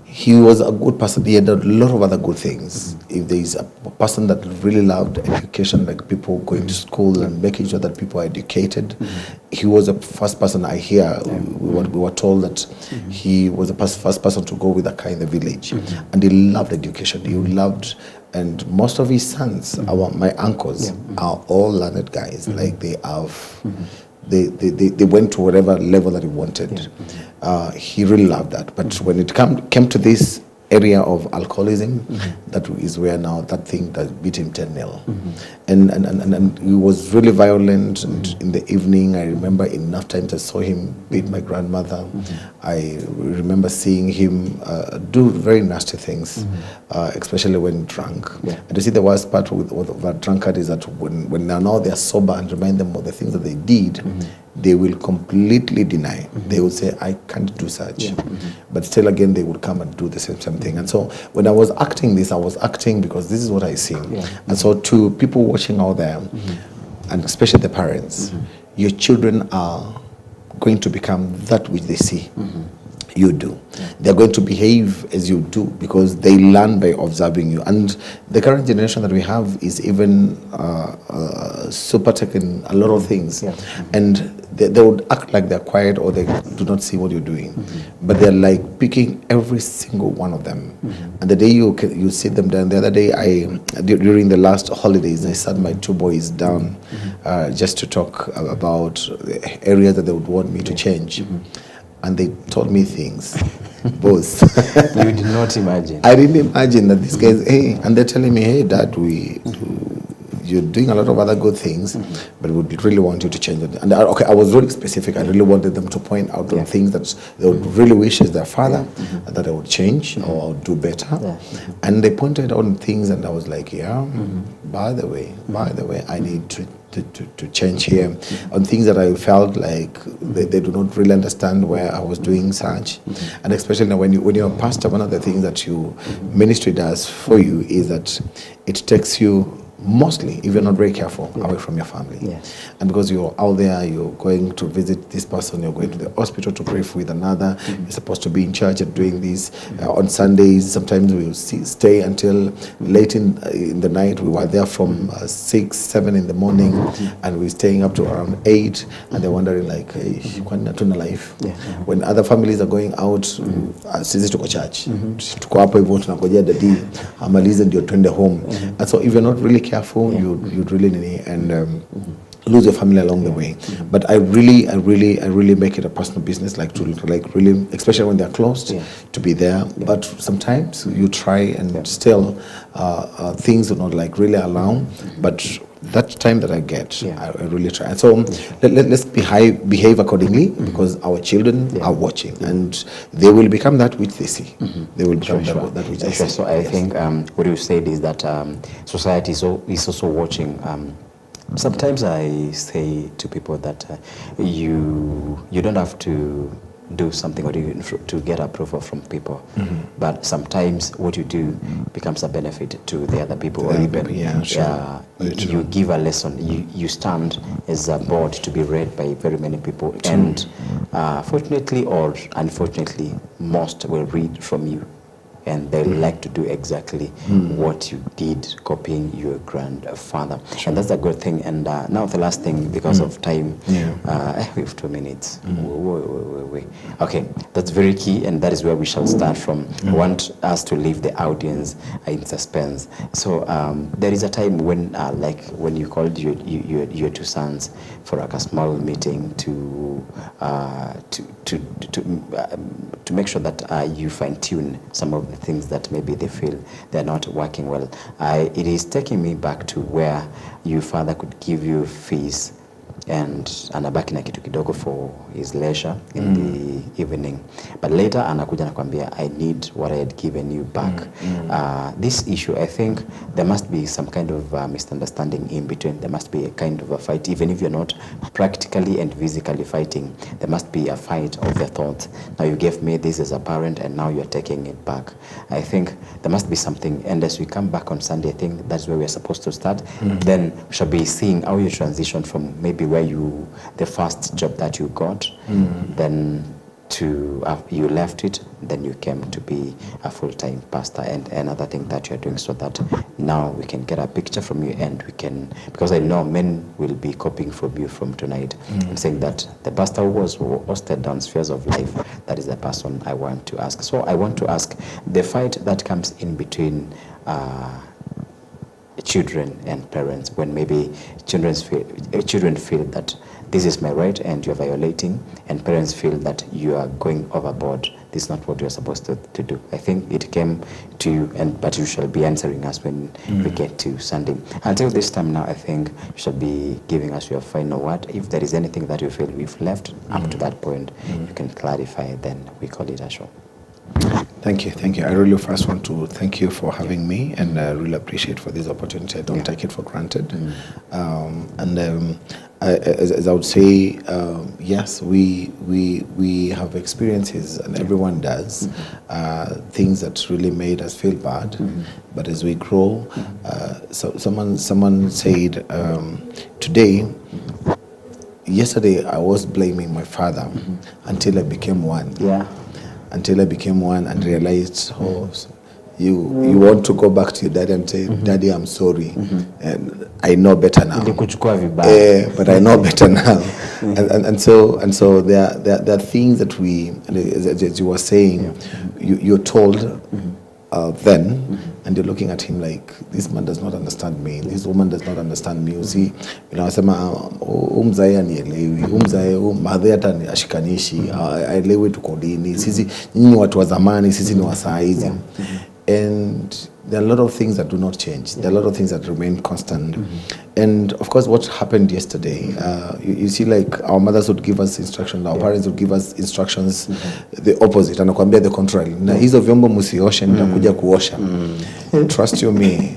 He was a good person. He had a lot of other good things. If there is a person that really loved education, like people going to school and making sure that people are educated, he was the first person I hear. We were told that he was the first person to go with a car in the village. And he loved education. He loved, and most of his sons, my uncles, are all learned guys. Like, they have... They went to whatever level that he wanted. He really loved that. But when it came to this area of alcoholism, that is where now that thing that beat him 10-0. And he was really violent. And in the evening, I remember enough times I saw him beat my grandmother. I remember seeing him do very nasty things, especially when drunk. And you see, the worst part with a drunkard is that when now they're sober and remind them of the things that they did, they will completely deny. They will say, I can't do such. But still again, they will come and do the same thing. And so when I was acting this, I was acting because this is what I see. And so to people watching out there, and especially the parents, your children are going to become that which they see you do. They're going to behave as you do because they learn by observing you. And the current generation that we have is even super tech in a lot of things. And they would act like they're quiet or they do not see what you're doing. But they're like picking every single one of them. And the day you sit them down, the other day, during the last holidays, I sat my two boys down just to talk about the areas that they would want me to change. And they told me things, both. You did not imagine. I didn't imagine that these guys, hey, and they're telling me, hey, Dad, you're doing a lot of other good things, but we really want you to change it. And I was really specific. I really wanted them to point out the things that they would really wish as their father that I would change or do better. And they pointed out things, and I was like, by the way, I need to change here on things that I felt like they do not really understand where I was doing such. And especially when you're a pastor, one of the things that your ministry does for you is that it takes you mostly, if you're not very careful, away from your family. And because you're out there, you're going to visit this person, you're going to the hospital to pray with another, you're supposed to be in church and doing this. On Sundays, sometimes we'll stay until late in the night. We were there from 6, 7 in the morning, and we're staying up to around 8, and they're wondering like, hey, kwani hatuna life? When other families are going out, sisi tuko church. Tuko hapo hivyo tunangojea daddy amalize ndio twende home. And so if you're not really careful, you'd really need and lose your family along the way. But I really make it a personal business, like to really, especially when they're closed, to be there. But sometimes you try and still things do not like really allow. But that time that I get, Yeah. I really try. And so let's behave accordingly, because our children are watching, and they will become that which they see. They will become that which they see. So I think what you said is that society is also watching. Sometimes I say to people that you don't have to do something or to get approval from people, but sometimes what you do becomes a benefit to the other people, or even you give a lesson. You stand as a board to be read by very many people, and fortunately or unfortunately, most will read from you. And they like to do exactly what you did, copying your grandfather. And that's a good thing. And now the last thing, because of time, we have 2 minutes. Okay, that's very key, and that is where we shall start from. I want us to leave the audience in suspense. So there is a time when, like when you called your 2 sons for like a small meeting to make sure that you fine-tune some of the things that maybe they feel they're not working well. It is taking me back to where your father could give you fees and anabaki na kitu kidogo for his leisure in the evening, but later anakuja nakwambia, I need what I had given you back. This issue, I think there must be some kind of misunderstanding in between. There must be a kind of a fight, even if you're not practically and physically fighting. There must be a fight of the thoughts. Now you gave me this as a parent, and now you're taking it back. I think there must be something, and as we come back on Sunday, I think that's where we're supposed to start. Then we shall be seeing how you transition from maybe where the first job that you got, then to you left it, then you came to be a full-time pastor, and another thing that you're doing, so that now we can get a picture from you, and we can, because I know men will be copying from you from tonight and saying that the pastor who was hosted down spheres of life, that is the person I want to ask. So I want to ask, the fight that comes in between children and parents, when maybe children feel that this is my right and you're violating, and parents feel that you are going overboard, this is not what you're supposed to do. I think it came to you, but you shall be answering us when we get to Sunday. Until this time now, I think you shall be giving us your final word. If there is anything that you feel we've left up to that point, you can clarify, then we call it a show. Thank you. I really first want to thank you for having me, and I really appreciate for this opportunity. I don't take it for granted. As I would say, yes, we have experiences, and everyone does, things that really made us feel bad. But as we grow, so someone said yesterday I was blaming my father until I became one. Until I became one and realized, you want to go back to your daddy and say, Daddy, I'm sorry, and I know better now. But I know better now. And so there are things that we, as you were saying, you're told then, and you're looking at him like, this man does not understand me, this woman does not understand me. You see, unasema umzae anielewi, umzae madhe hata ashikanishi, aelewi tuko dini, sisi nyinyi watu wa zamani, sisi ni wa saa hizi. And there are a lot of things that do not change. There are a lot of things that remain constant. And of course, what happened yesterday, you see, like our mothers would give us instructions, our parents would give us instructions, the opposite, anakuambia the contrary. Na hizo vyombo musioshe, nitakuja kuosha. Trust you me,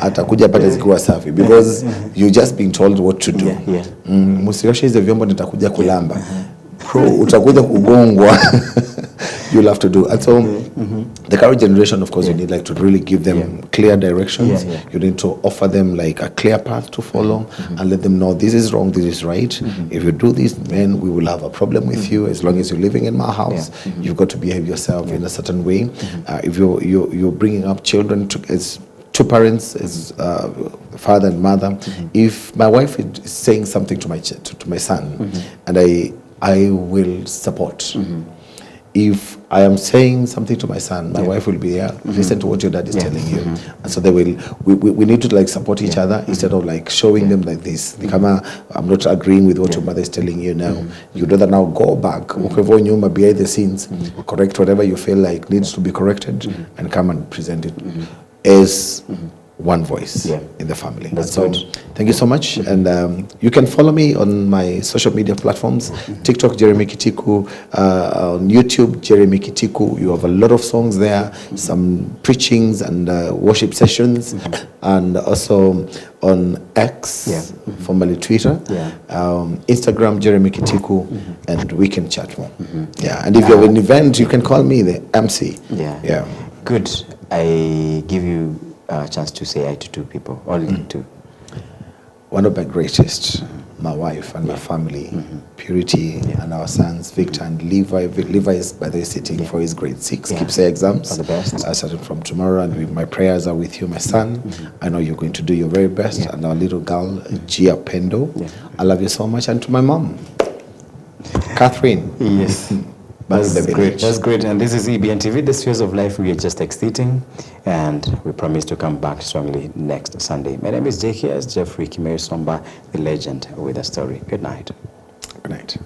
atakuja pata zikiwa safi, because you just being told what to do. Musioshe hizo vyombo, nitakuja kulamba. Utakuja kugongwa. You'll have to do. And so the current generation, of course, you need like to really give them clear directions. You need to offer them like a clear path to follow and let them know this is wrong, this is right. If you do this, then we will have a problem with you. As long as you're living in my house, you've got to behave yourself in a certain way. If you're bringing up children as two parents, as father and mother, if my wife is saying something to my son, and I will support. If I am saying something to my son, my wife will be here. Listen to what your dad is telling you, and so they will. We need to like support each other instead of like showing them like this. I'm not agreeing with what your mother is telling you now. You'd rather now go back, behind the scenes, correct whatever you feel like needs to be corrected, and come and present it as one voice Yeah. in the family. That's so good. thank you so much. And you can follow me on my social media platforms, TikTok, Jeremy Kitiku, on YouTube, Jeremy Kitiku. You have a lot of songs there, some preachings and worship sessions, and also on X, formerly Twitter, Instagram, Jeremy Kitiku, and we can chat more. Yeah, and if you have an event, you can call me the MC. Yeah. Good. I give you a chance to say hi to two people, only two. One of my greatest, my wife and my family, Purity, and our sons, Victor and Levi. Levi is, by the way, sitting for his grade 6 KIPSA exams. All the best. Starting from tomorrow, and my prayers are with you, my son. I know you're going to do your very best. And our little girl, Gia Pendo. I love you so much. And to my mom, Catherine. Yes. That's great. That's great. And this is EBN TV, the Spheres of Life. We are just exiting, and we promise to come back strongly next Sunday. My name is Jake. Here's Jeffrey Kimei Somba, the legend with a story. Good night. Good night.